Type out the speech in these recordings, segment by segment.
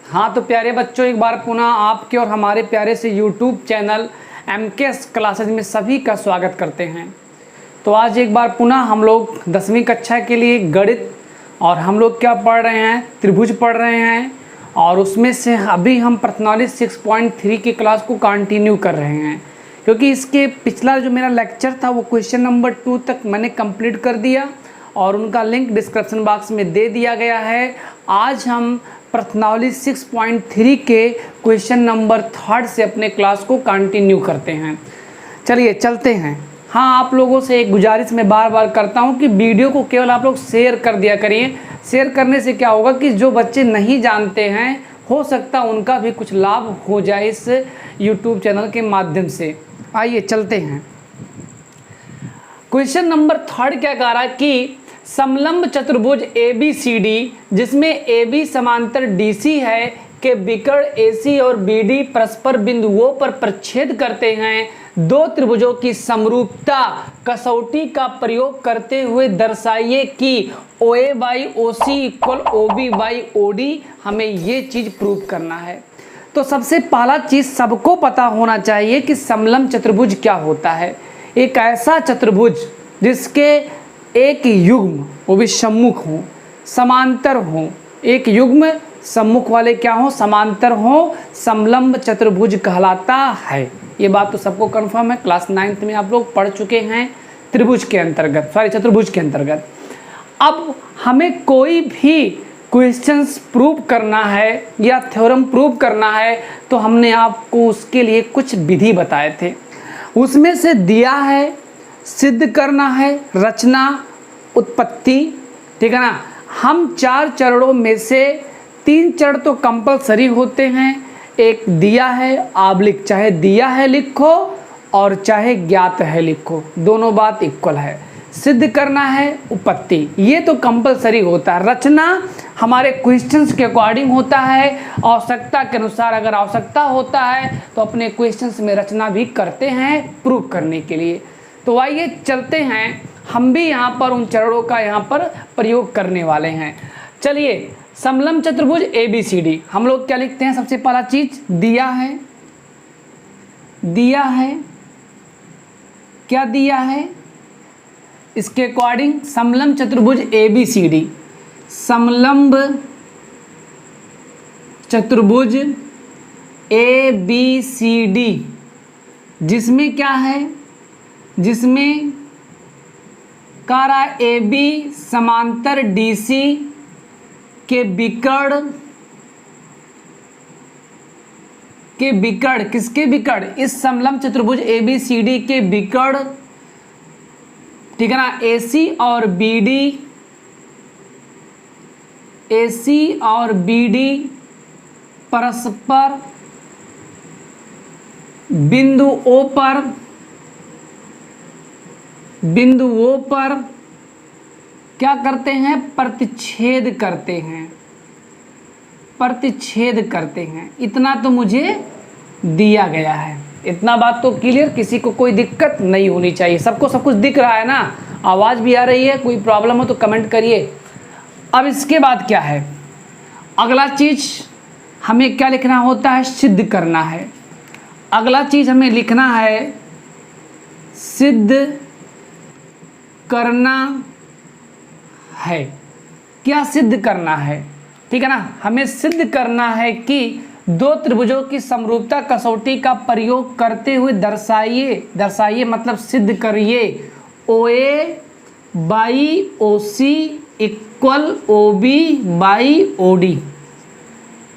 हाँ तो प्यारे बच्चों, एक बार पुनः आपके और हमारे प्यारे से YouTube चैनल MKS क्लासेज में सभी का स्वागत करते हैं। तो आज एक बार पुनः हम लोग 10वीं कक्षा के लिए गणित और हम लोग क्या पढ़ रहे हैं, त्रिभुज पढ़ रहे हैं और उसमें से अभी हम प्रश्नावली 6.3 की क्लास को कंटिन्यू कर रहे हैं, क्योंकि इसके पिछला जो मेरा लेक्चर था वो क्वेश्चन नंबर 2 तक मैंने कंप्लीट कर दिया और उनका लिंक डिस्क्रिप्शन बॉक्स में दे दिया गया है। आज हम प्रश्नावली 6.3 के क्वेश्चन नंबर 3 से अपने क्लास को कंटिन्यू करते हैं। चलिए चलते हैं। हाँ, आप लोगों से एक गुजारिश मैं बार बार करता हूँ कि वीडियो को केवल आप लोग शेयर कर दिया करिए। शेयर करने से क्या होगा कि जो बच्चे नहीं जानते हैं, हो सकता उनका भी कुछ लाभ हो जाए इस YouTube चैनल के माध्यम से। आइए चलते हैं। क्वेश्चन नंबर 3 क्या कह रहा है कि समलंब चतुर्भुज ABCD जिसमें AB समांतर DC है के विकर्ण AC और BD परस्पर बिंदुओं पर प्रच्छेद करते हैं। दो त्रिभुजों की समरूपता कसौटी का प्रयोग करते हुए दर्शाइए कि OA by OC equal OB by OD। हमें ये चीज़ प्रूव करना है। तो सबसे पहला चीज़ सबको पता होना चाहिए कि समलंब चतुर्भुज क्या होता है। एक ऐसा चतुर्भुज जिसके एक युग्म, वो भी सम्मुख हो, समांतर हो, एक युग्म सम्मुख वाले क्या हो, समांतर हो, समलंब चतुर्भुज कहलाता है। ये बात तो सबको कंफर्म है, क्लास 9th में आप लोग पढ़ चुके हैं त्रिभुज के अंतर्गत, चतुर्भुज के अंतर्गत। अब हमें कोई भी क्वेश्चंस प्रूव करना है या थ्योरम प्रूव करना है तो हमने आपको उसके लिए कुछ विधि बताए थे। उसमें से दिया है, सिद्ध करना है, रचना, उत्पत्ति, ठीक है ना। हम 4 चरणों में से 3 चरण तो कंपलसरी होते हैं। एक दिया है, आप लिख, चाहे दिया है लिखो और चाहे ज्ञात है लिखो, दोनों बात इक्वल है। सिद्ध करना है, उत्पत्ति, ये तो कंपलसरी होता है। रचना हमारे क्वेश्चंस के अकॉर्डिंग होता है, आवश्यकता के अनुसार अगर आवश्यकता होता है तो अपने क्वेश्चंस में रचना भी करते हैं प्रूव करने के लिए। तो आइए चलते हैं, हम भी यहाँ पर उन चरणों का यहाँ पर प्रयोग करने वाले हैं। चलिए, समलंब चतुर्भुज ABCD हम लोग क्या लिखते हैं। सबसे पहला चीज दिया है, दिया है, क्या दिया है, इसके अकॉर्डिंग समलंब चतुर्भुज ABCD, समलंब चतुर्भुज ABCD जिसमें क्या है, जिसमें कह रहा है AB समांतर DC के विकर्ण, किसके विकर्ण, इस समलंब चतुर्भुज ABCD के विकर्ण, ठीक है ना, AC और BD परस्पर बिंदुओं पर क्या करते हैं, प्रतिच्छेद करते हैं। इतना तो मुझे दिया गया है, इतना बात तो क्लियर, किसी को कोई दिक्कत नहीं होनी चाहिए। सबको सब कुछ दिख रहा है ना, आवाज़ भी आ रही है, कोई प्रॉब्लम हो तो कमेंट करिए। अब इसके बाद क्या है, अगला चीज़ हमें क्या लिखना होता है, सिद्ध करना है। अगला चीज़ हमें लिखना है, सिद्ध करना है। क्या सिद्ध करना है, ठीक है ना, हमें सिद्ध करना है कि दो त्रिभुजों की समरूपता कसौटी का प्रयोग करते हुए दर्शाइए मतलब सिद्ध करिए OA by OC equal OB by OD।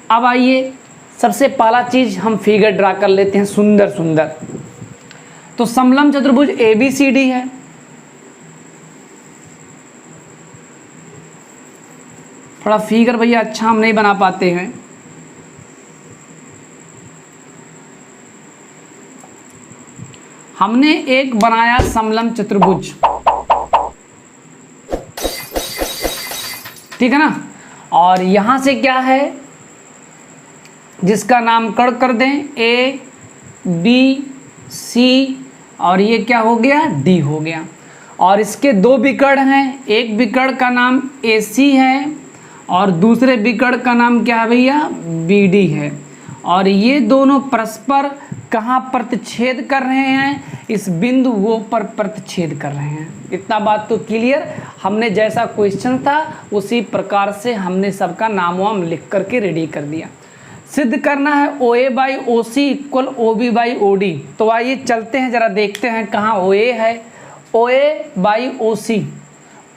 अब आइए, सबसे पहला चीज हम फिगर ड्रा कर लेते हैं, सुंदर। तो समलंब चतुर्भुज ABCD है, थोड़ा फिगर भैया अच्छा हम नहीं बना पाते हैं। हमने एक बनाया समलंब चतुर्भुज, ठीक है ना, और यहां से क्या है, जिसका नामकरण कर दें A B C और ये क्या हो गया, D हो गया। और इसके 2 विकर्ण हैं, एक विकर्ण का नाम AC है और दूसरे विकर्ण का नाम क्या है भैया, BD है। और ये दोनों परस्पर कहाँ प्रतिच्छेद कर रहे हैं, इस बिंदु वो पर प्रतिच्छेद कर रहे हैं। इतना बात तो क्लियर। हमने जैसा क्वेश्चन था उसी प्रकार से हमने सबका नाम वाम लिख करके रेडी कर दिया। सिद्ध करना है OA/OC इक्वल OB/OD। तो आइए चलते हैं जरा देखते हैं कहाँ OA है, OA/OC,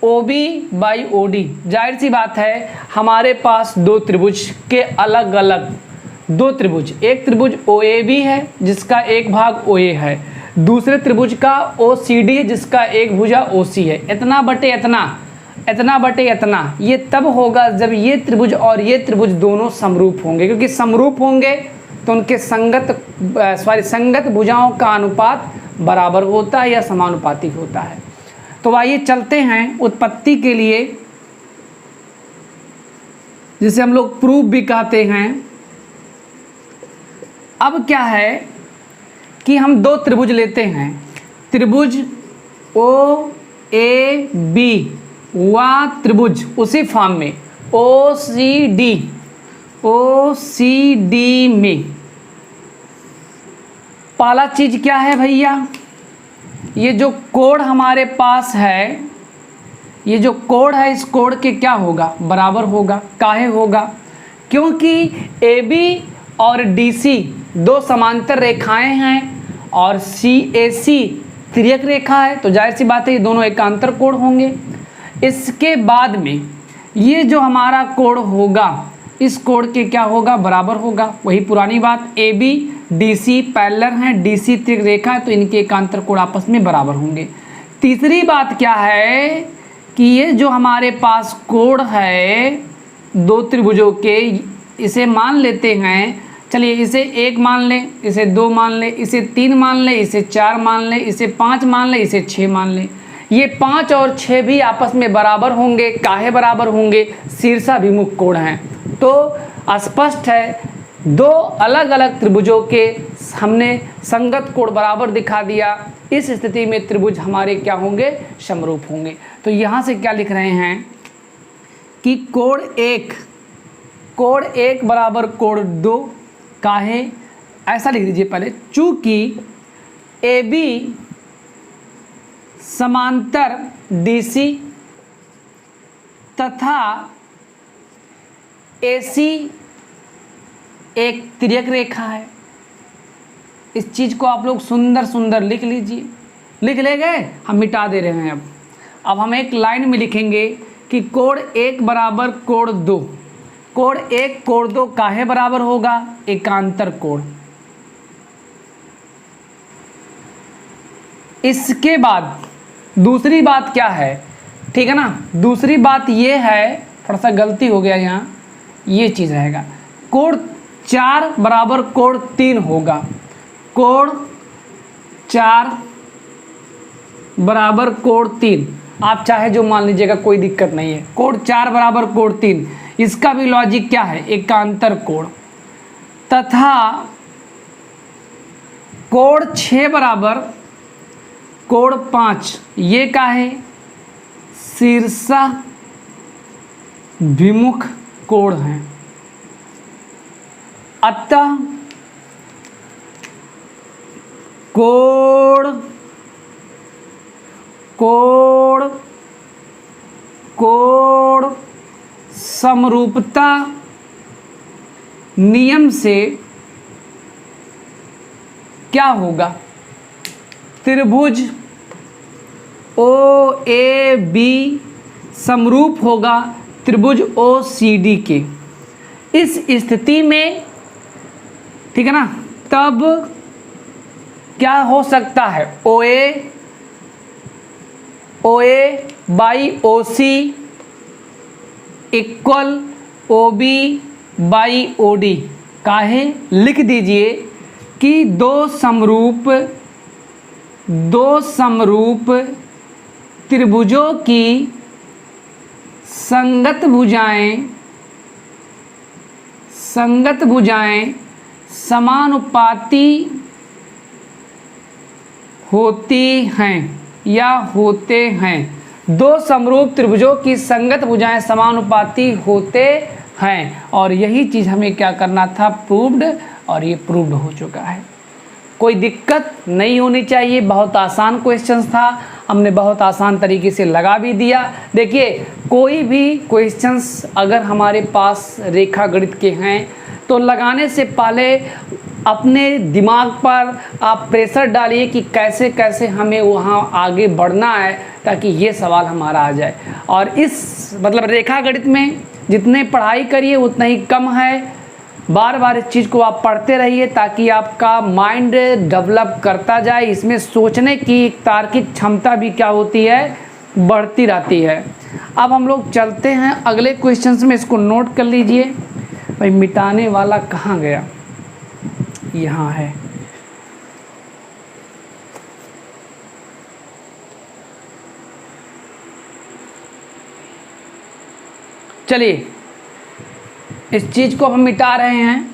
OB/OD। जाहिर सी बात है हमारे पास दो त्रिभुज के अलग अलग दो त्रिभुज, एक त्रिभुज OAB है जिसका एक भाग OA है, दूसरे त्रिभुज का OCD है जिसका एक भुजा OC है। इतना बटे इतना, इतना बटे इतना, ये तब होगा जब ये त्रिभुज और ये त्रिभुज दोनों समरूप होंगे, क्योंकि समरूप होंगे तो उनके संगत भुजाओं का अनुपात बराबर होता है या समानुपाती होता है। तो आइए चलते हैं उत्पत्ति के लिए, जिसे हम लोग प्रूफ भी कहते हैं। अब क्या है कि हम दो त्रिभुज लेते हैं, त्रिभुज OAB व त्रिभुज उसी फॉर्म में OCD में पहला चीज क्या है भैया, ये जो कोण हमारे पास है, ये जो कोण है इस कोण के क्या होगा, बराबर होगा। काहे होगा, क्योंकि AB और DC दो समांतर रेखाएं हैं और CAC तिर्यक रेखा है, तो जाहिर सी बात है ये दोनों एकांतर कोण होंगे। इसके बाद में ये जो हमारा कोण होगा इस कोण के क्या होगा, बराबर होगा। वही पुरानी बात, AB DC पैरेलल हैं, DC तिर्यक रेखा है तो इनके एकांतर कोण आपस में बराबर होंगे। तीसरी बात क्या है कि ये जो हमारे पास कोण है दो त्रिभुजों के, इसे मान लेते हैं, चलिए इसे 1 मान लें, इसे 2 मान लें, इसे 3 मान लें, इसे 4 मान लें, इसे 5 मान लें, इसे 6 मान लें। ये 5 और 6 भी आपस में बराबर होंगे। काहे बराबर होंगे, शीर्षाभिमुख कोण हैं। तो स्पष्ट है दो अलग अलग त्रिभुजों के हमने संगत कोण बराबर दिखा दिया। इस स्थिति में त्रिभुज हमारे क्या होंगे, समरूप होंगे। तो यहाँ से क्या लिख रहे हैं कि कोण 1 बराबर कोण 2। काहे, ऐसा लिख दीजिए पहले, चूंकि AB समांतर DC तथा AC एक तिर्यक रेखा है। इस चीज को आप लोग सुंदर सुंदर लिख लीजिए। लिख ले गए, हम मिटा दे रहे हैं। अब हम एक लाइन में लिखेंगे कि कोण 1 बराबर कोण 2। कोण 1 कोण 2 काहे बराबर होगा, एकांतर कोण। इसके बाद दूसरी बात क्या है, ठीक है ना, दूसरी बात ये है, थोड़ा सा गलती हो गया यहाँ, ये चीज रहेगा, कोण 4 बराबर कोण 3 होगा। कोण 4 बराबर कोण 3, आप चाहे जो मान लीजिएगा, कोई दिक्कत नहीं है। कोण 4 बराबर कोण 3, इसका भी लॉजिक क्या है, एकांतर कोण। तथा कोण 6 बराबर कोण 5, ये क्या है, शीर्षाभिमुख कोण है। अतः कोण समरूपता नियम से क्या होगा, त्रिभुज OAB समरूप होगा त्रिभुज OCD के। इस स्थिति में, ठीक है ना, तब क्या हो सकता है, OA/OC इक्वल OB/OD। काहे, लिख दीजिए कि दो समरूप त्रिभुजों की संगत भुजाएं समानुपाती होती हैं या होते हैं। दो समरूप त्रिभुजों की संगत भुजाएं समानुपाती होते हैं, और यही चीज़ हमें क्या करना था, प्रूव्ड, और ये प्रूव्ड हो चुका है। कोई दिक्कत नहीं होनी चाहिए, बहुत आसान क्वेश्चंस था, हमने बहुत आसान तरीके से लगा भी दिया। देखिए कोई भी क्वेश्चंस अगर हमारे पास रेखा गणित के हैं तो लगाने से पहले अपने दिमाग पर आप प्रेशर डालिए कि कैसे कैसे हमें वहाँ आगे बढ़ना है, ताकि ये सवाल हमारा आ जाए। और इस मतलब रेखा गणित में जितने पढ़ाई करिए उतना ही कम है, बार बार इस चीज़ को आप पढ़ते रहिए ताकि आपका माइंड डेवलप करता जाए। इसमें सोचने की तार्किक क्षमता भी क्या होती है, बढ़ती रहती है। अब हम लोग चलते हैं अगले क्वेश्चंस में, इसको नोट कर लीजिए। भाई मिटाने वाला कहाँ गया, यहाँ है। चलिए इस चीज को हम मिटा रहे हैं।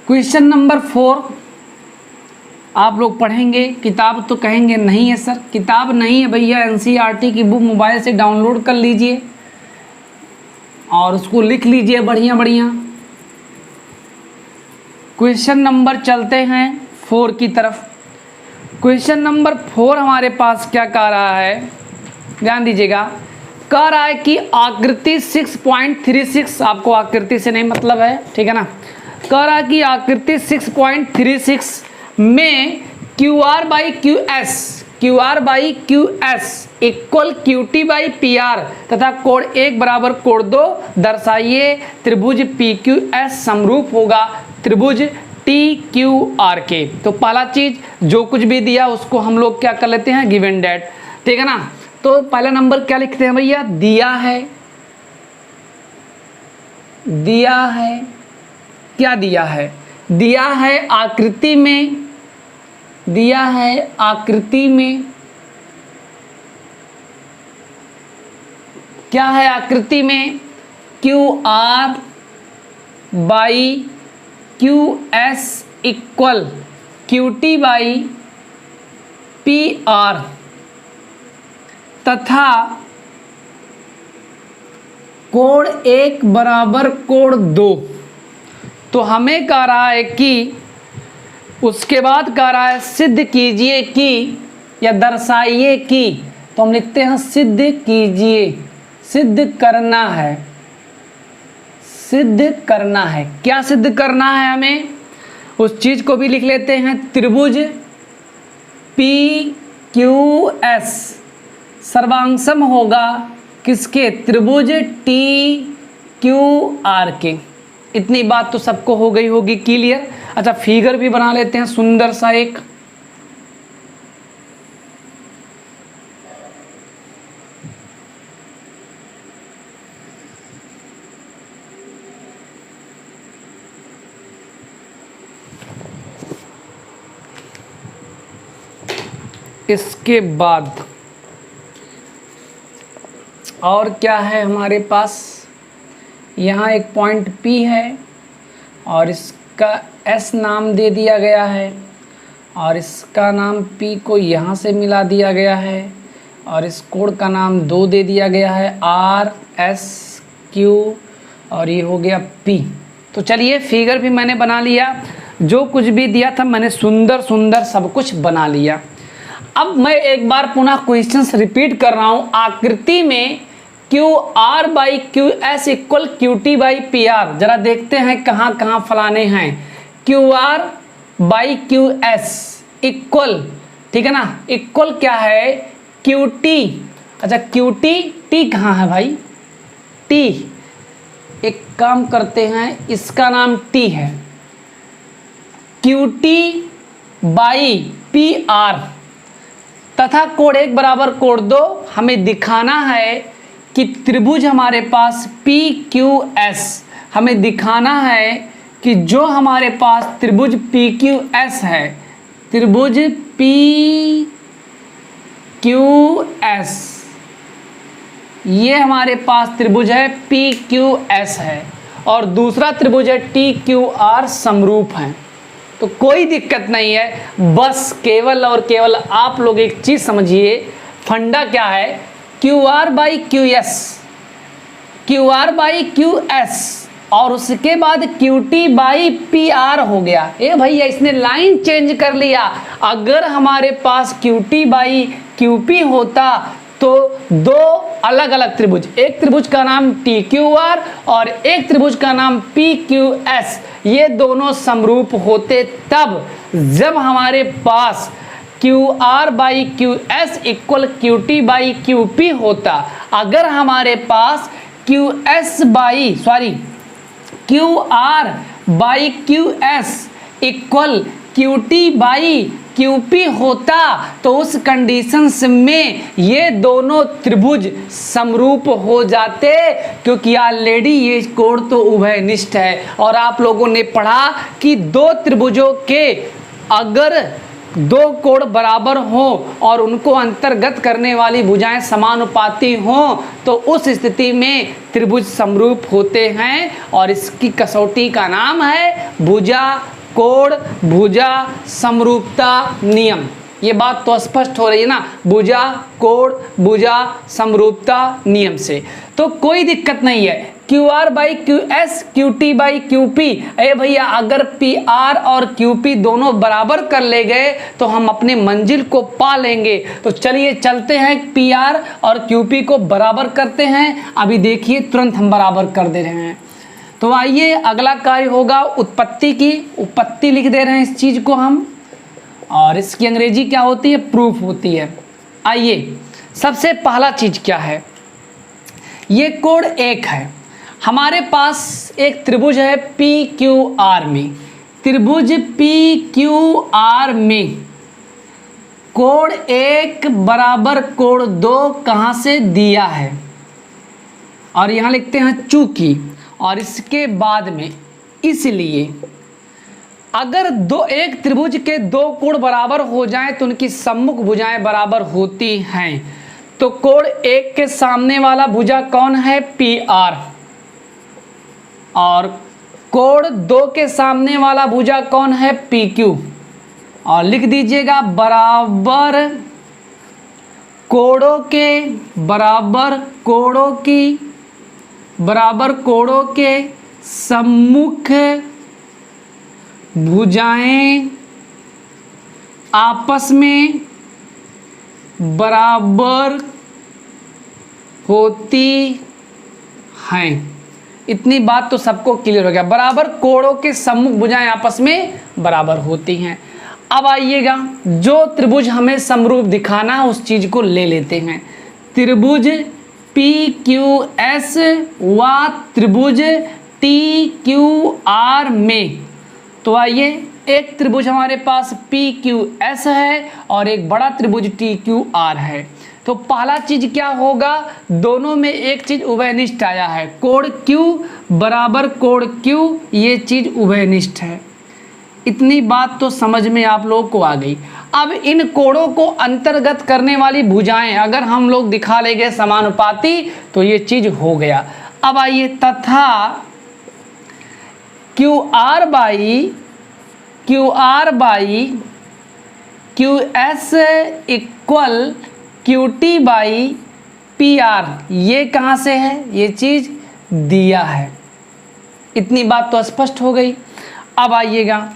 क्वेश्चन नंबर 4 आप लोग पढ़ेंगे, किताब तो कहेंगे नहीं है सर, किताब नहीं है भैया, एनसीईआरटी की बुक मोबाइल से डाउनलोड कर लीजिए और उसको लिख लीजिए बढ़िया बढ़िया। क्वेश्चन नंबर चलते हैं 4 की तरफ। क्वेश्चन नंबर 4 हमारे पास क्या कह रहा है, ध्यान दीजिएगा। कह रहा है कि आकृति 6.36, आपको आकृति से नहीं मतलब है, ठीक है ना। कह रहा है कि आकृति 6.36 में QR by Q S equal QT by PR तथा कोण 1 बराबर कोण 2 दर्शाइए त्रिभुज PQS समरूप होगा त्रिभुज TQR के। तो पहला चीज जो कुछ भी दिया उसको हम लोग क्या कर लेते हैं, गिवन डेट, ठीक है ना। तो पहला नंबर क्या लिखते हैं भैया, दिया है, दिया है, क्या दिया है, दिया है आकृति में, दिया है आकृति में, क्या है आकृति में, QR by QS equal QT by PR तथा कोण 1 बराबर कोण 2। तो हमें कह रहा है कि उसके बाद कह रहा है सिद्ध कीजिए कि या दर्शाइए कि, तो हम लिखते हैं सिद्ध कीजिए, सिद्ध करना है, सिद्ध करना है। क्या सिद्ध करना है हमें, उस चीज को भी लिख लेते हैं। त्रिभुज PQS सर्वांगसम होगा किसके, त्रिभुज TQR के। इतनी बात तो सबको हो गई होगी क्लियर। अच्छा फिगर भी बना लेते हैं सुंदर सा एक। इसके बाद और क्या है हमारे पास, यहाँ एक पॉइंट P है और इसका S नाम दे दिया गया है और इसका नाम P को यहाँ से मिला दिया गया है और इस कोण का नाम 2 दे दिया गया है, R S Q, और ये हो गया P। तो चलिए फिगर भी मैंने बना लिया, जो कुछ भी दिया था मैंने सुंदर सुंदर सब कुछ बना लिया। अब मैं एक बार पुनः क्वेश्चंस रिपीट कर रहा हूँ। आकृति में QR by QS equal QT by PR, जरा देखते हैं कहाँ कहाँ फलाने हैं। QR बाई QS इक्वल, ठीक है ना, इक्वल क्या है QT। अच्छा QT, T कहाँ है भाई, T, एक काम करते हैं इसका नाम T है, QT बाई PR तथा कोण 1 बराबर कोण 2। हमें दिखाना है कि त्रिभुज हमारे पास PQS, हमें दिखाना है कि जो हमारे पास त्रिभुज PQS है, त्रिभुज PQS, ये हमारे पास त्रिभुज है PQS है और दूसरा त्रिभुज है TQR समरूप है। तो कोई दिक्कत नहीं है। बस केवल और केवल आप लोग एक चीज समझिए, फंडा क्या है, Q R by Q S, Q R by Q S और उसके बाद Q T by P R हो गया। ए भैया इसने लाइन चेंज कर लिया। अगर हमारे पास Q T by Q P होता तो दो अलग अलग त्रिभुज, एक त्रिभुज का नाम टी क्यू आर और एक त्रिभुज का नाम पी क्यू एस, ये दोनों समरूप होते तब जब हमारे पास Q R by Q S equal Q T by Q P होता। अगर हमारे पास Q S by Q R by Q S equal Q T by Q P होता तो उस कंडीशंस में ये दोनों त्रिभुज समरूप हो जाते, क्योंकि ऑलरेडी ये कोण तो उभयनिष्ठ है। और आप लोगों ने पढ़ा कि दो त्रिभुजों के अगर दो कोण बराबर हो और उनको अंतर्गत करने वाली भुजाएं समानुपाती हों तो उस स्थिति में त्रिभुज समरूप होते हैं और इसकी कसौटी का नाम है भुजा कोण भुजा समरूपता नियम। ये बात तो स्पष्ट हो रही है ना, भुजा कोण भुजा समरूपता नियम से। तो कोई दिक्कत नहीं है, Q R by Q S Q T by Q P. अरे भैया अगर पी आर और क्यू पी दोनों बराबर कर ले गए तो हम अपने मंजिल को पा लेंगे। तो चलिए चलते हैं पी आर और क्यू पी को बराबर करते हैं। अभी देखिए तुरंत हम बराबर कर दे रहे हैं। तो आइए अगला कार्य होगा उत्पत्ति की, उत्पत्ति लिख दे रहे हैं इस चीज को हम, और इसकी अंग्रेजी क्या होती है, प्रूफ होती है। आइए सबसे पहला चीज क्या है, ये कोण एक है, हमारे पास एक त्रिभुज है पी क्यू आर में, त्रिभुज पी क्यू आर में कोण एक बराबर कोण दो कहाँ से दिया है, और यहाँ लिखते हैं चूंकि, और इसके बाद में इसलिए अगर एक त्रिभुज के दो कोण बराबर हो जाएं तो उनकी सम्मुख भुजाएं बराबर होती हैं। तो कोण एक के सामने वाला भुजा कौन है, पी आर, और कोण दो के सामने वाला भुजा कौन है, पी क्यू। और लिख दीजिएगा बराबर कोणों के सम्मुख भुजाएं आपस में बराबर होती हैं। इतनी बात तो सबको क्लियर हो गया, बराबर कोणों के सम्मुख भुजाएं आपस में बराबर होती हैं। अब आइएगा जो त्रिभुज हमें समरूप दिखाना है उस चीज को ले लेते हैं। त्रिभुज पी क्यू एस व त्रिभुज टी क्यू आर में, तो आइए एक त्रिभुज हमारे पास पी क्यू एस है और एक बड़ा त्रिभुज टी क्यू आर है। तो पहला चीज क्या होगा, दोनों में एक चीज उभयनिष्ठ आया है, कोण Q बराबर कोण Q, ये चीज उभयनिष्ठ है। इतनी बात तो समझ में आप लोगों को आ गई। अब इन कोणों को अंतर्गत करने वाली भुजाएं अगर हम लोग दिखा लेंगे समानुपाती तो ये चीज हो गया। अब आइए तथा Q R by Q S equal Q T by P R, ये कहाँ से है, ये चीज दिया है। इतनी बात तो स्पष्ट हो गई। अब आइएगा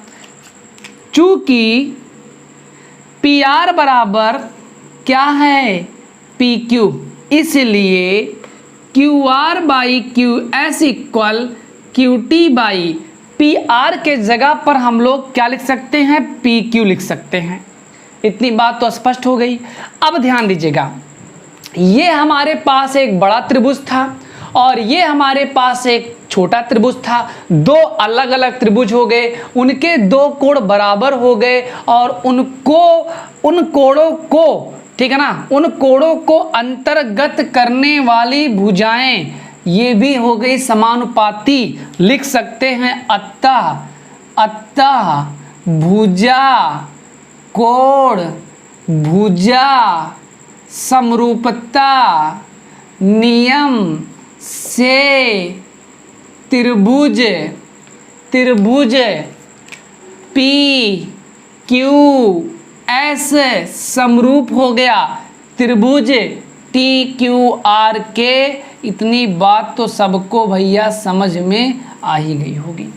चूंकि पी आर बराबर क्या है, पी क्यू, इसलिए Q R by Q S equal Q T by P R के जगह पर हम लोग क्या लिख सकते हैं, पी क्यू लिख सकते हैं। इतनी बात तो स्पष्ट हो गई। अब ध्यान दीजिएगा, ये हमारे पास एक बड़ा त्रिभुज था और ये हमारे पास एक छोटा त्रिभुज था। दो अलग अलग त्रिभुज हो गए, उनके दो कोण बराबर हो गए और उन कोणों को, ठीक है ना, उन कोणों को अंतर्गत करने वाली भुजाएं ये भी हो गई समानुपाती। लिख सकते हैं अतः भुजा कोण भुजा समरूपता नियम त्रिभुज पी क्यू एस समरूप हो गया त्रिभुज टी क्यू आर के। इतनी बात तो सबको भैया समझ में आ ही गई होगी।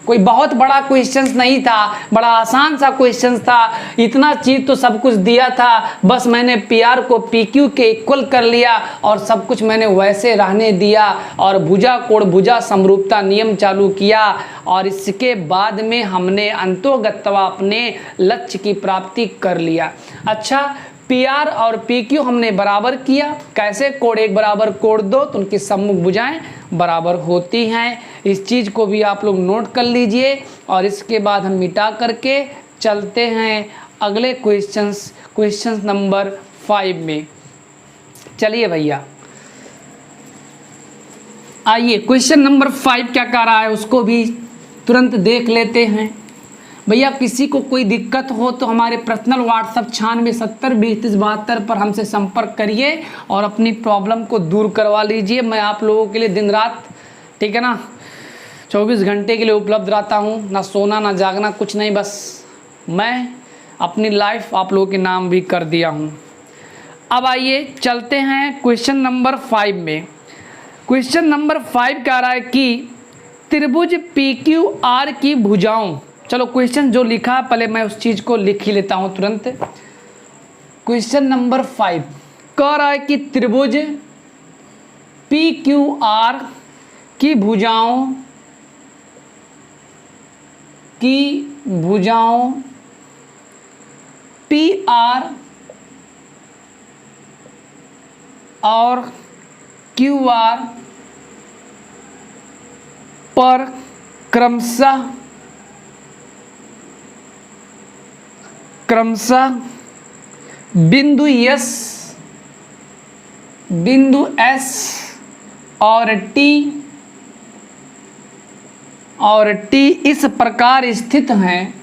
कोई बहुत बड़ा क्वेश्चंस नहीं था, बड़ा आसान सा क्वेश्चंस था। इतना चीज तो सब कुछ दिया था, बस मैंने पी आर को पी क्यू के इक्वल कर लिया और सब कुछ मैंने वैसे रहने दिया और भुजा कोण भुजा समरूपता नियम चालू किया और इसके बाद में हमने अंतोगत्वा अपने लक्ष्य की प्राप्ति कर लिया। अच्छा, पी आर और पी क्यू हमने बराबर किया। कैसे? कोण एक बराबर कोण दो, तो उनकी सम्मुख भुजाएं बराबर होती हैं। इस चीज़ को भी आप लोग नोट कर लीजिए और इसके बाद हम मिटा करके चलते हैं अगले क्वेश्चन नंबर 5 में। चलिए भैया, आइए क्वेश्चन नंबर 5 क्या कह रहा है उसको भी तुरंत देख लेते हैं। भैया किसी को कोई दिक्कत हो तो हमारे पर्सनल व्हाट्सएप 9670203072 पर हमसे संपर्क करिए और अपनी प्रॉब्लम को दूर करवा लीजिए। मैं आप लोगों के लिए दिन रात, ठीक है ना, 24 घंटे के लिए उपलब्ध रहता हूँ। ना सोना ना जागना, कुछ नहीं, बस मैं अपनी लाइफ आप लोगों के नाम भी कर दिया हूँ। अब आइए चलते हैं क्वेश्चन नंबर 5 में। क्वेश्चन नंबर 5 कह रहा है कि त्रिभुज पी क्यू आर की भुजाओं, चलो क्वेश्चन जो लिखा पहले मैं उस चीज को लिख ही लेता हूं तुरंत। क्वेश्चन नंबर 5 कह रहा है कि त्रिभुज पी क्यू आर की भुजाओं पी आर और क्यू आर पर क्रमशः बिंदु एस और टी इस प्रकार स्थित हैं।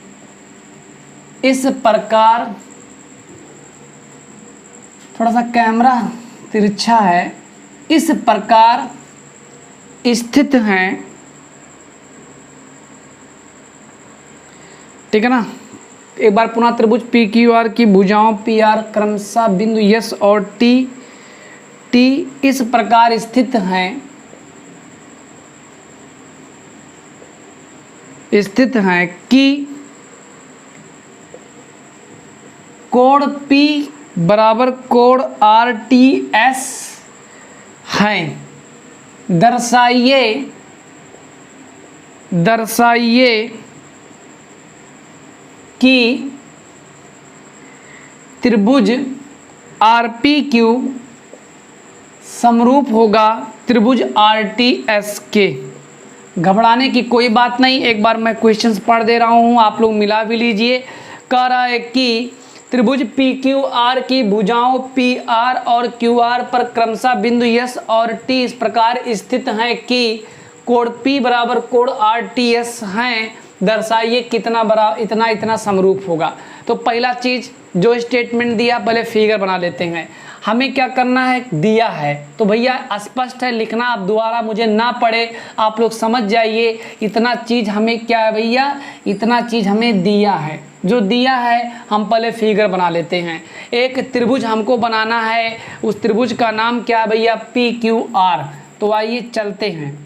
इस प्रकार, थोड़ा सा कैमरा तिरछा है, इस प्रकार स्थित हैं, ठीक है ना। एक बार पुनः त्रिभुज पी क्यू आर की भुजाओं पी आर क्रमशः बिंदु यस और टी इस प्रकार स्थित हैं कि कोण P बराबर कोण आर टी एस हैं। दर्शाइए कि त्रिभुज आर पी क्यू समरूप होगा त्रिभुज आर टी एस के। घबराने की कोई बात नहीं, एक बार मैं क्वेश्चंस पढ़ दे रहा हूं, आप लोग मिला भी लीजिए। कह रहा है कि त्रिभुज पी क्यू आर की भुजाओं पी आर और क्यू आर पर क्रमशः बिंदु यस और टी इस प्रकार स्थित हैं कि कोण P बराबर कोण आर टी एस हैं। दर्शाइए कितना बड़ा इतना समरूप होगा। तो पहला चीज जो स्टेटमेंट दिया, पहले फिगर बना लेते हैं। हमें क्या करना है, दिया है तो भैया स्पष्ट है, लिखना आप दोबारा मुझे ना पड़े, आप लोग समझ जाइए। इतना चीज हमें क्या है भैया, इतना चीज हमें दिया है। जो दिया है हम पहले फिगर बना लेते हैं। एक त्रिभुज हमको बनाना है, उस त्रिभुज का नाम क्या है भैया, पी क्यू आर। तो आइए चलते हैं।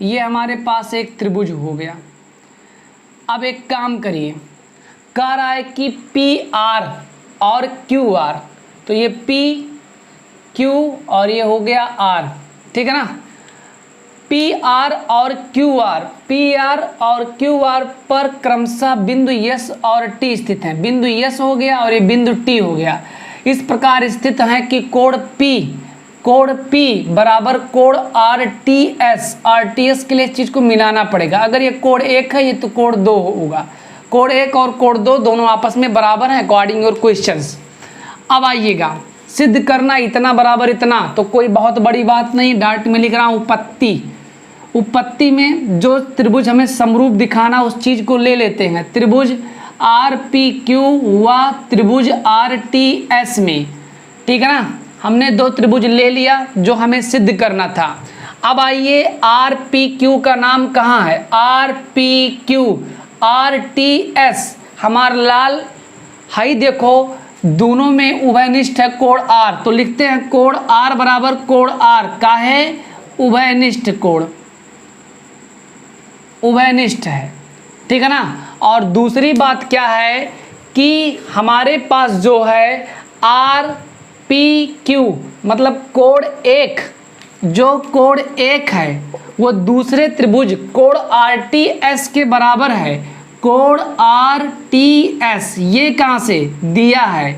ये हमारे पास एक त्रिभुज हो गया। अब एक काम करिए, कह रहा है कि पी आर और क्यू आर, तो ये पी क्यू और ये हो गया आर, ठीक है ना। पी आर और क्यू आर, पी आर और क्यू आर पर क्रमशः बिंदु यस और टी स्थित हैं। बिंदु यस हो गया और ये बिंदु टी हो गया। इस प्रकार स्थित है कि कोण P बराबर कोण आर टी एस के लिए इस चीज को मिलाना पड़ेगा। अगर ये कोण 1 है, ये तो कोण 2 होगा। कोण 1 और कोण 2 दोनों आपस में बराबर हैं अकॉर्डिंग योर क्वेश्चंस। अब आइएगा, सिद्ध करना इतना बराबर इतना, तो कोई बहुत बड़ी बात नहीं, डायरेक्ट में लिख रहा हूँ उपपत्ति में जो त्रिभुज हमें समरूप दिखाना उस चीज को ले लेते हैं। त्रिभुज आर पी क्यू हुआ त्रिभुज आर टी एस में, ठीक है ना। हमने 2 त्रिभुज ले लिया जो हमें सिद्ध करना था। अब आइए आर पी क्यू का नाम कहाँ है, आर पी क्यू RTS, हमारा लाल हाई देखो दोनों में उभयनिष्ठ है कोण R, तो लिखते हैं कोण R बराबर कोण R का है उभयनिष्ठ कोण, उभयनिष्ठ है, ठीक है ना। और दूसरी बात क्या है कि हमारे पास जो है RPQ मतलब कोण 1, जो कोण 1 है वो दूसरे त्रिभुज कोण RTS के बराबर है। कोण RTS ये कहाँ से दिया है,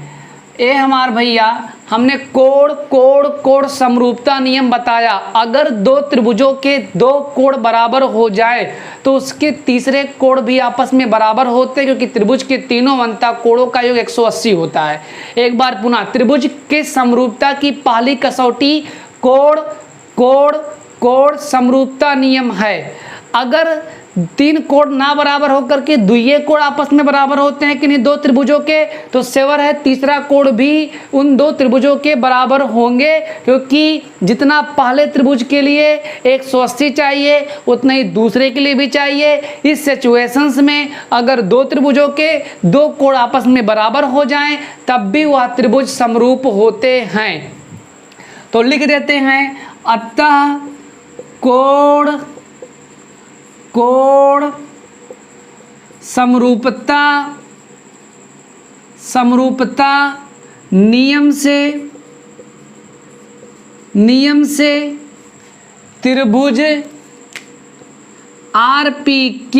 ये हमार भैया हमने कोण कोण कोण समरूपता नियम बताया। अगर दो त्रिभुजों के दो कोण बराबर हो जाए तो उसके तीसरे कोण भी आपस में बराबर होते हैं, क्योंकि त्रिभुज के तीनों बनता कोणों का योग 180 होता है। एक बार पुनः त्रिभुज के समरूपता की पहली कसौटी कोण कोण कोण समरूपता नियम है। अगर तीन कोण ना बराबर होकर के द्वितीय कोण आपस में बराबर होते हैं कि नहीं दो त्रिभुजों के, तो सेवर है तीसरा कोण भी उन दो त्रिभुजों के बराबर होंगे, क्योंकि जितना पहले त्रिभुज के लिए 180 चाहिए उतना ही दूसरे के लिए भी चाहिए। इस सिचुएशंस में अगर दो त्रिभुजों के दो कोण आपस में बराबर हो जाएं तब भी वह त्रिभुज समरूप होते हैं। तो लिख देते हैं अतः कोण कोण समरूपता समरूपता नियम से त्रिभुज RPQ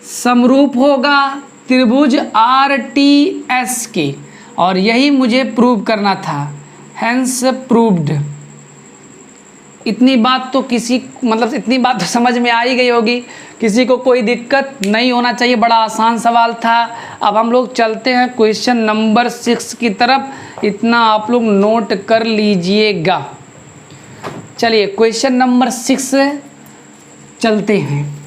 समरूप होगा त्रिभुज RTS के, और यही मुझे प्रूव करना था, हेंस प्रूव्ड। इतनी बात तो इतनी बात तो समझ में आ ही गई होगी, किसी को कोई दिक्कत नहीं होना चाहिए, बड़ा आसान सवाल था। अब हम लोग चलते हैं क्वेश्चन नंबर 6 की तरफ, इतना आप लोग नोट कर लीजिएगा। चलिए क्वेश्चन नंबर 6 चलते हैं।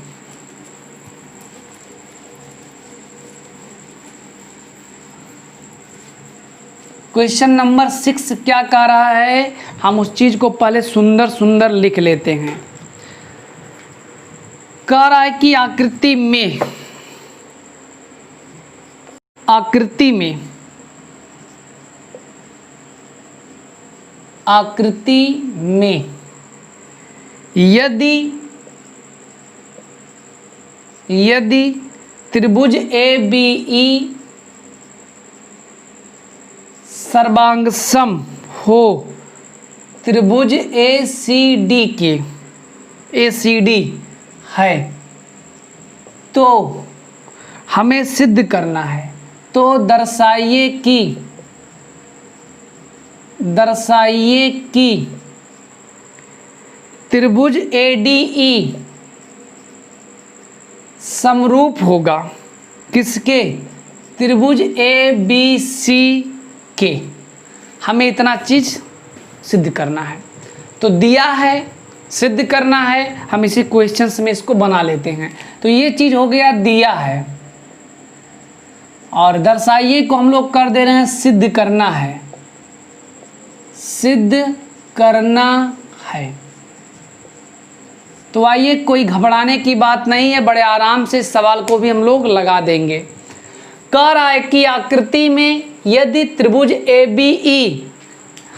क्वेश्चन नंबर 6 क्या कह रहा है, हम उस चीज को पहले सुंदर सुंदर लिख लेते हैं। कह रहा है कि आकृति में यदि त्रिभुज ABE सर्वांग सम हो त्रिभुज ACD है तो हमें सिद्ध करना है। तो दर्शाइए कि त्रिभुज ADE समरूप होगा किसके, त्रिभुज ABC के। हमें इतना चीज सिद्ध करना है, तो दिया है सिद्ध करना है, हम इसी क्वेश्चंस में इसको बना लेते हैं। तो ये चीज हो गया दिया है, और दर्शाइए को हम लोग कर दे रहे हैं सिद्ध करना है, सिद्ध करना है। तो आइए कोई घबराने की बात नहीं है, बड़े आराम से इस सवाल को भी हम लोग लगा देंगे। कह रहा है कि आकृति में यदि त्रिभुज ABE,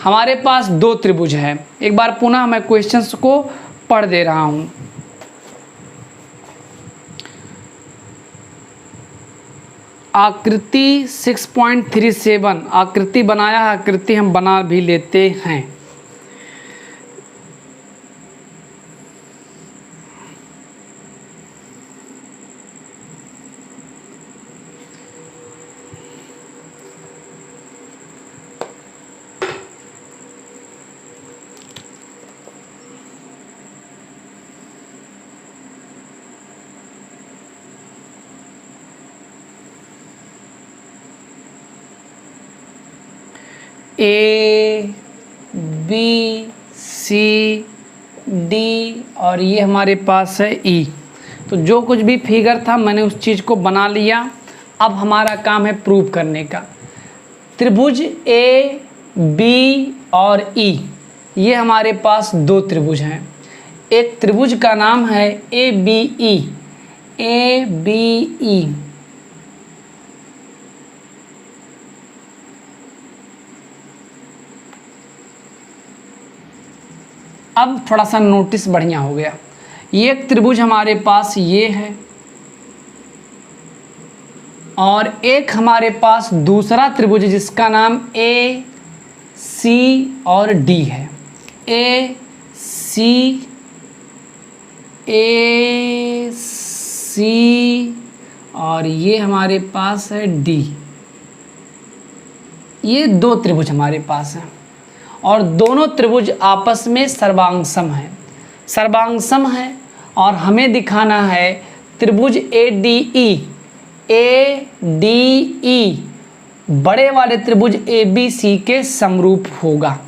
हमारे पास दो त्रिभुज हैं। एक बार पुनः मैं क्वेश्चंस को पढ़ दे रहा हूं। आकृति 6.37 आकृति बनाया है, आकृति हम बना भी लेते हैं। ABCD और ये हमारे पास है E। तो जो कुछ भी फिगर था मैंने उस चीज़ को बना लिया। अब हमारा काम है प्रूव करने का। त्रिभुज AB और E ये हमारे पास दो त्रिभुज हैं। एक त्रिभुज का नाम है ABE, ABE। अब थोड़ा सा नोटिस बढ़िया हो गया। ये एक त्रिभुज हमारे पास ये है और एक हमारे पास दूसरा त्रिभुज है जिसका नाम AC और D है। AC और ये हमारे पास है D। ये दो त्रिभुज हमारे पास हैं और दोनों त्रिभुज आपस में सर्वांगसम है। सर्वांगसम है और हमें दिखाना है त्रिभुज ADE बड़े वाले त्रिभुज ABC के समरूप होगा।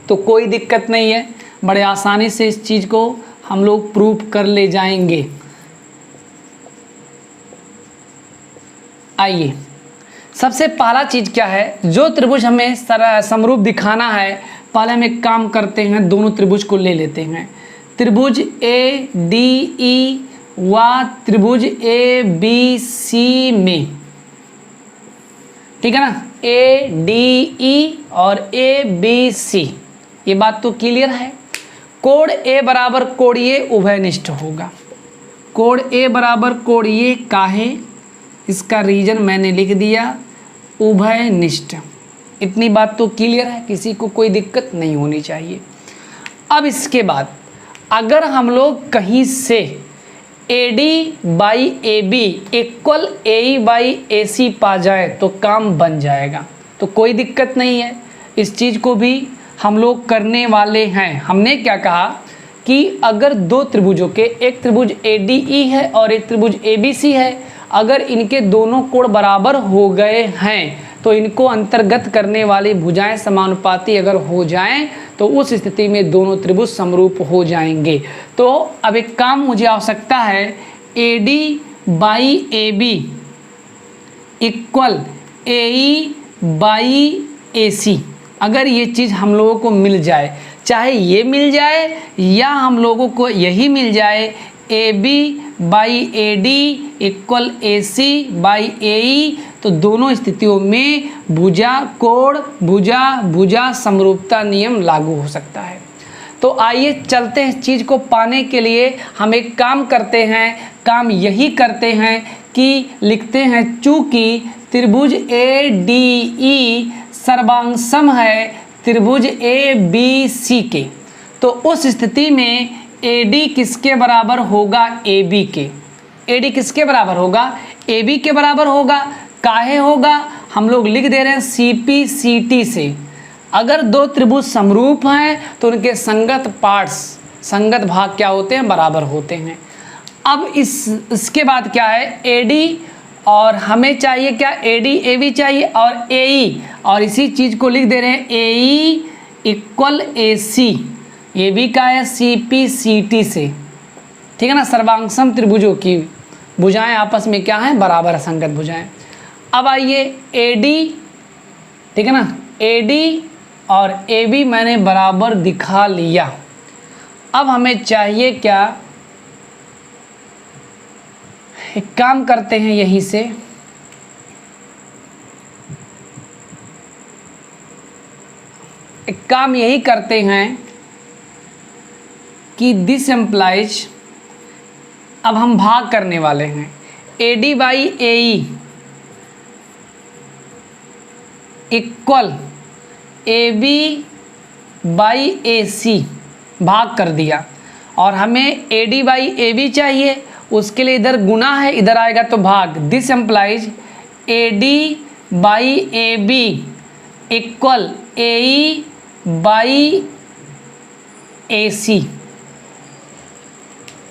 तो कोई दिक्कत नहीं है, बड़े आसानी से इस चीज़ को हम लोग प्रूफ कर ले जाएंगे। आइए, सबसे पहला चीज़ क्या है, जो त्रिभुज हमें समरूप दिखाना है, पहले हम एक काम करते हैं, दोनों त्रिभुज को ले लेते हैं। त्रिभुज ADE व त्रिभुज ABC में, ठीक है ना, ADE और ABC, ये बात तो क्लियर है। कोण A बराबर कोणीय उभयनिष्ठ होगा। कोण A बराबर कोणीय काहे, इसका रीजन मैंने लिख दिया, उभयनिष्ठ। इतनी बात तो क्लियर है, किसी को कोई दिक्कत नहीं होनी चाहिए। अब इसके बाद अगर हम लोग कहीं से AD by AB equal AE by AC पा जाए तो काम बन जाएगा। तो कोई दिक्कत नहीं है, इस चीज़ को भी हम लोग करने वाले हैं। हमने क्या कहा कि अगर दो त्रिभुजों के, एक त्रिभुज ADE है और एक त्रिभुज ABC है, अगर इनके दोनों कोण बराबर हो गए हैं तो इनको अंतर्गत करने वाली भुजाएं समानुपाती अगर हो जाएं तो उस स्थिति में दोनों त्रिभुज समरूप हो जाएंगे। तो अब एक काम मुझे आवश्यकता है, AD by AB equal AE by AC। अगर ये चीज़ हम लोगों को मिल जाए, चाहे ये मिल जाए या हम लोगों को यही मिल जाए, AB by AD equal AC by AE, तो दोनों स्थितियों में भुजा समरूपता नियम लागू हो सकता है। तो आइए चलते हैं, इस चीज़ को पाने के लिए हम एक काम करते हैं, काम यही करते हैं कि लिखते हैं, चूँकि त्रिभुज ADE सर्वांगसम है त्रिभुज ABC के, तो उस स्थिति में AD किसके बराबर होगा, AB के। AD किसके बराबर होगा, AB के बराबर होगा। काहे होगा, हम लोग लिख दे रहे हैं CP CT से। अगर दो त्रिभुज समरूप हैं तो उनके संगत पार्ट्स, संगत भाग क्या होते हैं, बराबर होते हैं। अब इसके बाद क्या है, AD और हमें चाहिए क्या, AD AB चाहिए और AE, और इसी चीज़ को लिख दे रहे हैं AE इक्वल AC। ये भी का है CP CT से, ठीक है ना। सर्वांगसम त्रिभुजों की भुजाएं आपस में क्या हैं, बराबर संगत भुजाएं। अब आइए AD, ठीक है ना, AD और AB मैंने बराबर दिखा लिया। अब हमें चाहिए क्या, एक काम करते हैं, यहीं से एक काम यही करते हैं कि दिस एम्प्लाइज, अब हम भाग करने वाले हैं, AD by AE equal AB by AC, भाग कर दिया। और हमें AD बाई AB चाहिए, उसके लिए इधर गुना है, इधर आएगा तो भाग। This implies AD by AB equal AE by AC।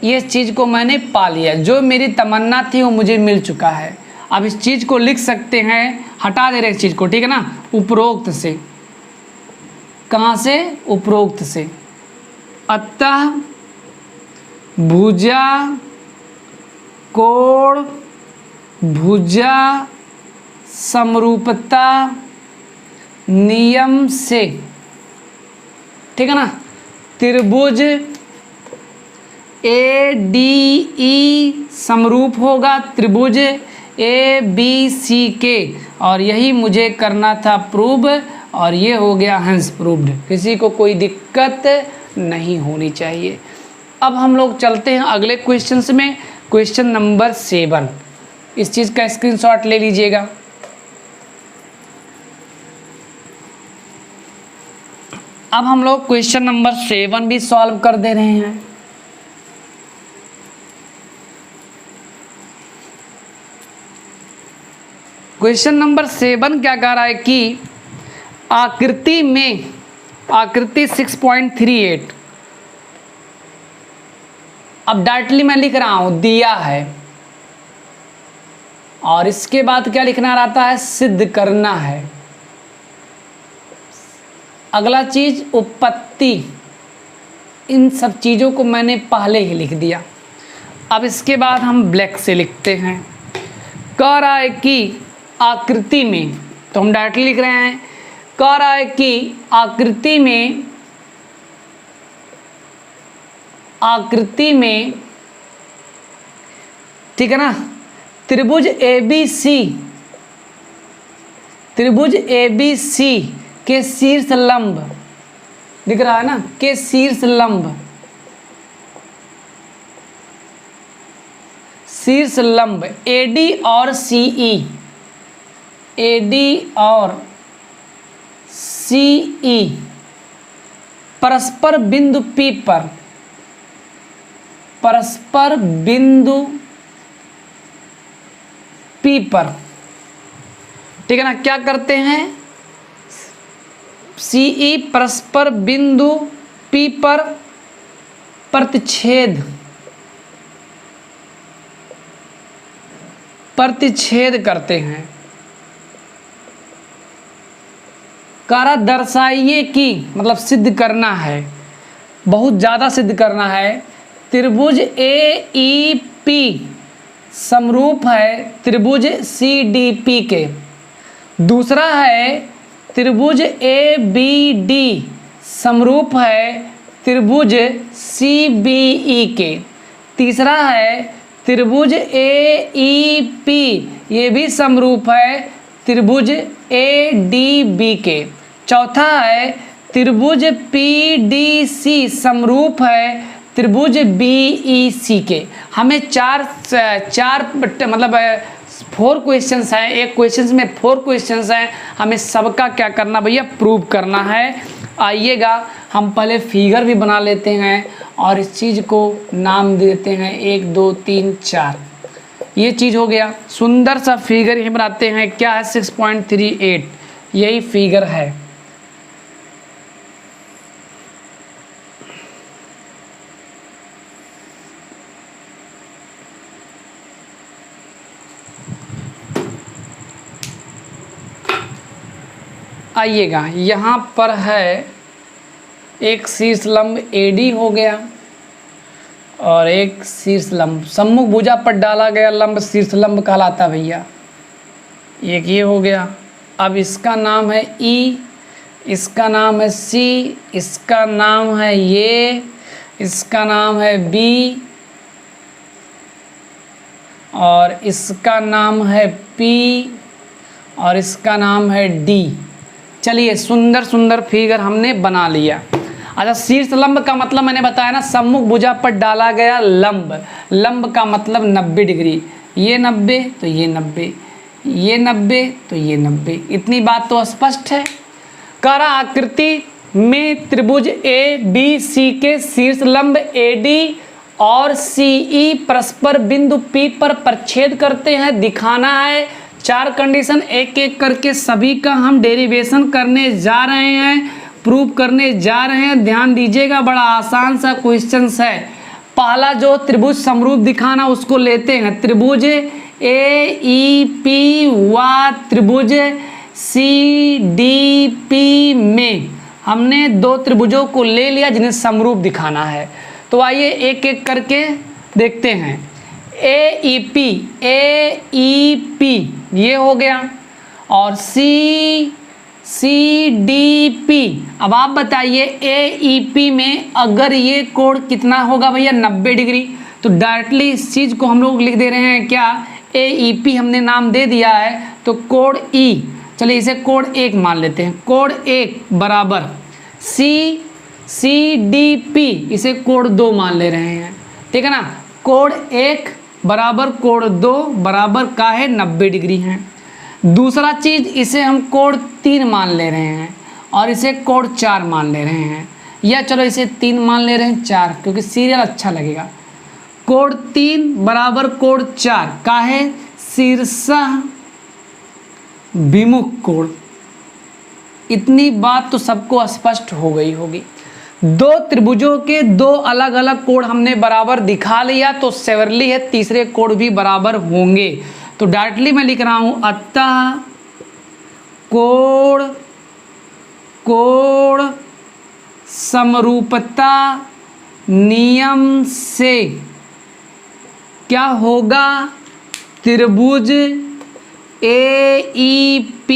ये चीज़ को मैंने पा लिया, जो मेरी तमन्ना थी वो मुझे मिल चुका है। अब इस चीज़ को लिख सकते हैं, हटा दे रहे इस चीज़ को, ठीक है ना, उपरोक्त से। कहाँ से, उपरोक्त से। अतः भुजा कोण भुजा समरूपता नियम से, ठीक है ना, त्रिभुज ADE समरूप होगा त्रिभुज ABC के, और यही मुझे करना था प्रूव, और ये हो गया हंस प्रूव्ड। किसी को कोई दिक्कत नहीं होनी चाहिए। अब हम लोग चलते हैं अगले क्वेश्चंस में, क्वेश्चन नंबर 7। इस चीज़ का स्क्रीनशॉट ले लीजिएगा। अब हम लोग क्वेश्चन नंबर 7 भी सॉल्व कर दे रहे हैं। क्वेश्चन नंबर 7 क्या कह रहा है कि आकृति में, आकृति 6.38, अब डायरेक्टली मैं लिख रहा हूं दिया है, और इसके बाद क्या लिखना रहता है, सिद्ध करना है। अगला चीज उत्पत्ति, इन सब चीजों को मैंने पहले ही लिख दिया। अब इसके बाद हम ब्लैक से लिखते हैं। कह रहा है कि आकृति में, तो हम डायरेक्टली लिख रहे हैं, कह रहा है कि आकृति में, आकृति में, ठीक है ना, त्रिभुज ABC, त्रिभुज ABC के शीर्ष लंब, दिख रहा है ना, के शीर्ष लंब, शीर्ष लंब AD और CE, AD और CE परस्पर बिंदु P पर, परस्पर बिंदु P पर, ठीक है ना, क्या करते हैं, CE परस्पर बिंदु P पर प्रतिच्छेद, प्रतिच्छेद करते हैं। कारा दर्शाइए कि, मतलब सिद्ध करना है, बहुत ज़्यादा सिद्ध करना है, त्रिभुज AEP समरूप है त्रिभुज CDP के। दूसरा है त्रिभुज ABD समरूप है त्रिभुज CBE के। तीसरा है त्रिभुज AEP, ये भी समरूप है त्रिभुज ADB के। चौथा है त्रिभुज PDC समरूप है त्रिभुज BEC के। हमें चार मतलब 4 क्वेश्चंस हैं, एक क्वेश्चंस में 4 क्वेश्चंस हैं, हमें सबका क्या करना भैया, प्रूव करना है। आइएगा हम पहले फिगर भी बना लेते हैं और इस चीज़ को नाम देते हैं 1 2 3 4। ये चीज़ हो गया, सुंदर सा फिगर ही बनाते हैं। क्या है, 6.38, यही फिगर है। आइएगा यहाँ पर है एक शीर्ष लंब AD हो गया और एक शीर्ष लंब सम्मुख भुजा पर डाला गया लंब शीर्ष लंब कहलाता भैया। एक ये हो गया। अब इसका नाम है E, इसका नाम है C, इसका नाम है ये, इसका नाम है B और इसका नाम है P और इसका नाम है D। चलिए सुंदर सुंदर फिगर हमने बना लिया। अच्छा, शीर्ष लंब का मतलब मैंने बताया ना, सम्मुख भुजा पर डाला गया लंब। लंब का मतलब 90 डिग्री, ये 90 तो ये 90, ये 90 तो ये 90। इतनी बात तो स्पष्ट है। करा आकृति में त्रिभुज ABC के शीर्ष लंब AD और CE परस्पर बिंदु P पर प्रच्छेद करते हैं, दिखाना है। 4 कंडीशन एक एक करके सभी का हम डेरिवेशन करने जा रहे हैं, प्रूव करने जा रहे हैं। ध्यान दीजिएगा, बड़ा आसान सा क्वेश्चन है। पहला जो त्रिभुज समरूप दिखाना उसको लेते हैं। त्रिभुज AEP व त्रिभुज CDP में हमने 2 त्रिभुजों को ले लिया जिन्हें समरूप दिखाना है। तो आइए एक एक करके देखते हैं। AEP ये हो गया और CDP CDP। अब आप बताइए AEP में अगर ये कोण कितना होगा भैया 90 डिग्री, तो डायरेक्टली इस चीज़ को हम लोग लिख दे रहे हैं क्या, AEP हमने नाम दे दिया है, तो कोण E, चलिए इसे कोण 1 मान लेते हैं, कोण 1 बराबर CDP, इसे कोण 2 मान ले रहे हैं, ठीक है ना। कोण 1 बराबर कोण 2 बराबर का है 90 डिग्री है। दूसरा चीज इसे हम कोण 3 मान ले रहे हैं और इसे कोण 4 मान ले रहे हैं, या चलो इसे 3 मान ले रहे हैं 4, क्योंकि सीरियल अच्छा लगेगा। कोण 3 बराबर कोण 4 का है शीर्षः विमुख कोण। इतनी बात तो सबको स्पष्ट हो गई होगी। दो त्रिभुजों के दो अलग अलग कोण हमने बराबर दिखा लिया, तो सेवरली है तीसरे कोण भी बराबर होंगे। तो डायरेक्टली मैं लिख रहा हूं अतः कोण समरूपता नियम से क्या होगा, त्रिभुज AEP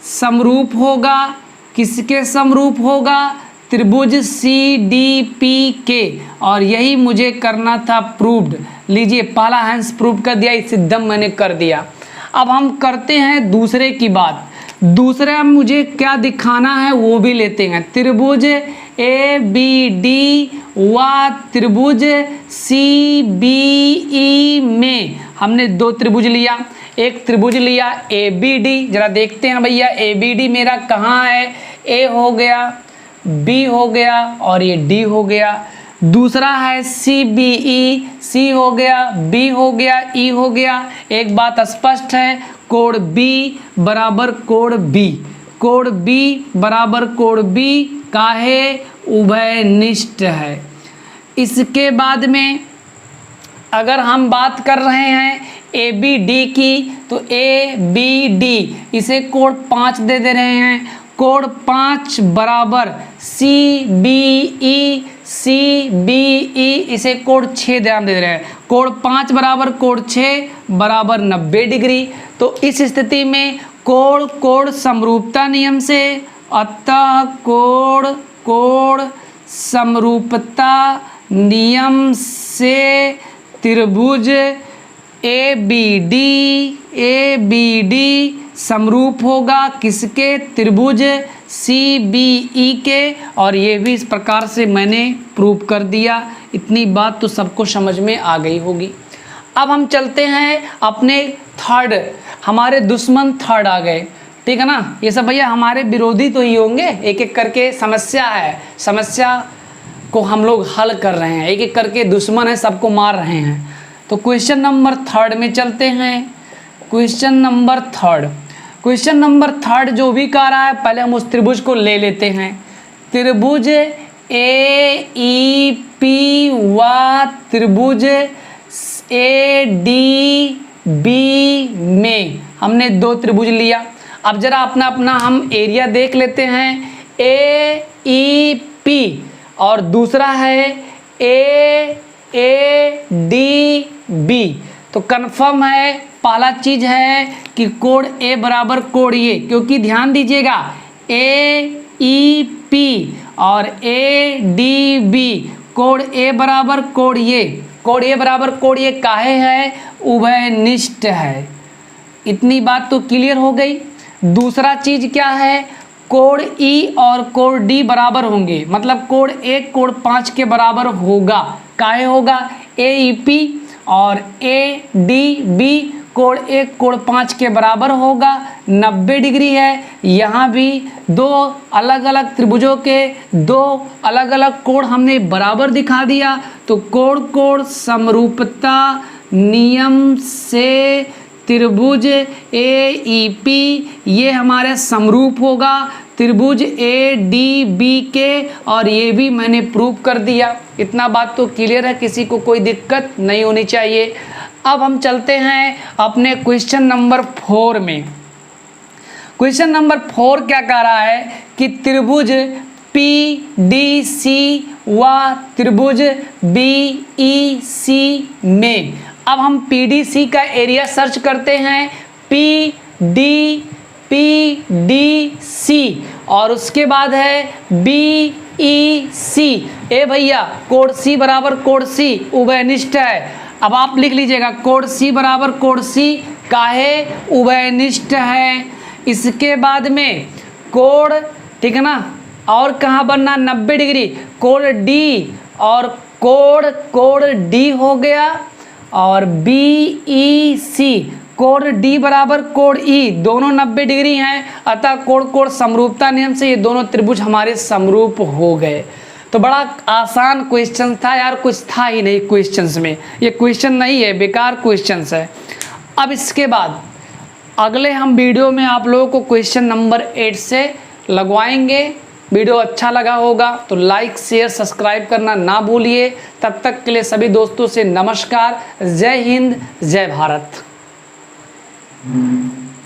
समरूप होगा। किसके समरूप होगा, त्रिभुज CDP के। और यही मुझे करना था प्रूव्ड। लीजिए पहला हैंस प्रूव कर दिया, इस सिद्धम मैंने कर दिया। अब हम करते हैं दूसरे की बात। दूसरा मुझे क्या दिखाना है वो भी लेते हैं। त्रिभुज ABD व त्रिभुज CBE में हमने दो त्रिभुज लिया। एक त्रिभुज लिया ABD, जरा देखते हैं भैया ABD मेरा कहाँ है, A हो गया, B हो गया और ये D हो गया। दूसरा है CBE, C हो गया, B हो गया, E हो गया। एक बात स्पष्ट है, कोण B बराबर कोण B, कोण B बराबर कोण B काहे उभयनिष्ठ है। इसके बाद में अगर हम बात कर रहे हैं ABD की, तो ABD इसे कोण 5 दे रहे हैं। कोण 5 बराबर CBE इसे कोण 6 ध्यान दे रहे हैं। कोण 5 बराबर कोण 6 बराबर 90 डिग्री। तो इस स्थिति में कोण समरूपता नियम से, अतः कोण समरूपता नियम से त्रिभुज ABD समरूप होगा किसके, त्रिभुज CBE के। और ये भी इस प्रकार से मैंने प्रूव कर दिया। इतनी बात तो सबको समझ में आ गई होगी। अब हम चलते हैं अपने थर्ड, हमारे दुश्मन थर्ड आ गए, ठीक है ना। ये सब भैया हमारे विरोधी तो ही होंगे, एक एक करके समस्या है, समस्या को हम लोग हल कर रहे हैं, एक एक करके दुश्मन है सबको मार रहे हैं। तो क्वेश्चन नंबर 3 में चलते हैं। क्वेश्चन नंबर 3 जो भी कह रहा है, पहले हम उस त्रिभुज को ले लेते हैं। त्रिभुज AEP व त्रिभुज ADB में हमने दो त्रिभुज लिया। अब जरा अपना अपना हम एरिया देख लेते हैं। AEP और दूसरा है ADB। तो कंफर्म है, पहला चीज है कि कोण A बराबर कोण ये, क्योंकि ध्यान दीजिएगा AEP और ADB कोण A बराबर कोण ये, कोण A बराबर कोण ये काहे है, उभयनिष्ठ है। इतनी बात तो क्लियर हो गई। दूसरा चीज क्या है, कोण E और कोण D बराबर होंगे, मतलब कोण 1 कोण 5 के बराबर होगा। काहे होगा, AEP और ADB कोण 1 कोण 5 के बराबर होगा, 90 डिग्री है। यहाँ भी दो अलग अलग त्रिभुजों के दो अलग अलग कोण हमने बराबर दिखा दिया। तो कोण समरूपता नियम से त्रिभुज AEP ये हमारे समरूप होगा त्रिभुज ADB के, और ये भी मैंने प्रूव कर दिया। इतना बात तो क्लियर है, किसी को कोई दिक्कत नहीं होनी चाहिए। अब हम चलते हैं अपने क्वेश्चन नंबर 4 में। क्वेश्चन नंबर 4 क्या कह रहा है कि त्रिभुज PDC व त्रिभुज BEC में, अब हम PDC का एरिया सर्च करते हैं। PDP PDC और उसके बाद है BEC। ए भैया कोड C बराबर कोड C उभयनिष्ठ है। अब आप लिख लीजिएगा कोड C बराबर कोड C काहे उभयनिष्ठ है। इसके बाद में कोड, ठीक है ना, और कहाँ बनना 90 डिग्री, कोड D और कोड D हो गया और BEC कोड D बराबर कोड E दोनों 90 डिग्री हैं, अतः कोड समरूपता नियम से ये दोनों त्रिभुज हमारे समरूप हो गए। तो बड़ा आसान क्वेश्चन था यार, कुछ था ही नहीं क्वेश्चंस में, ये क्वेश्चन नहीं है, बेकार क्वेश्चंस है। अब इसके बाद अगले हम वीडियो में आप लोगों को क्वेश्चन नंबर 8 से लगवाएंगे। वीडियो अच्छा लगा होगा तो लाइक शेयर सब्सक्राइब करना ना भूलिए। तब तक के लिए सभी दोस्तों से नमस्कार। जय हिंद, जय भारत।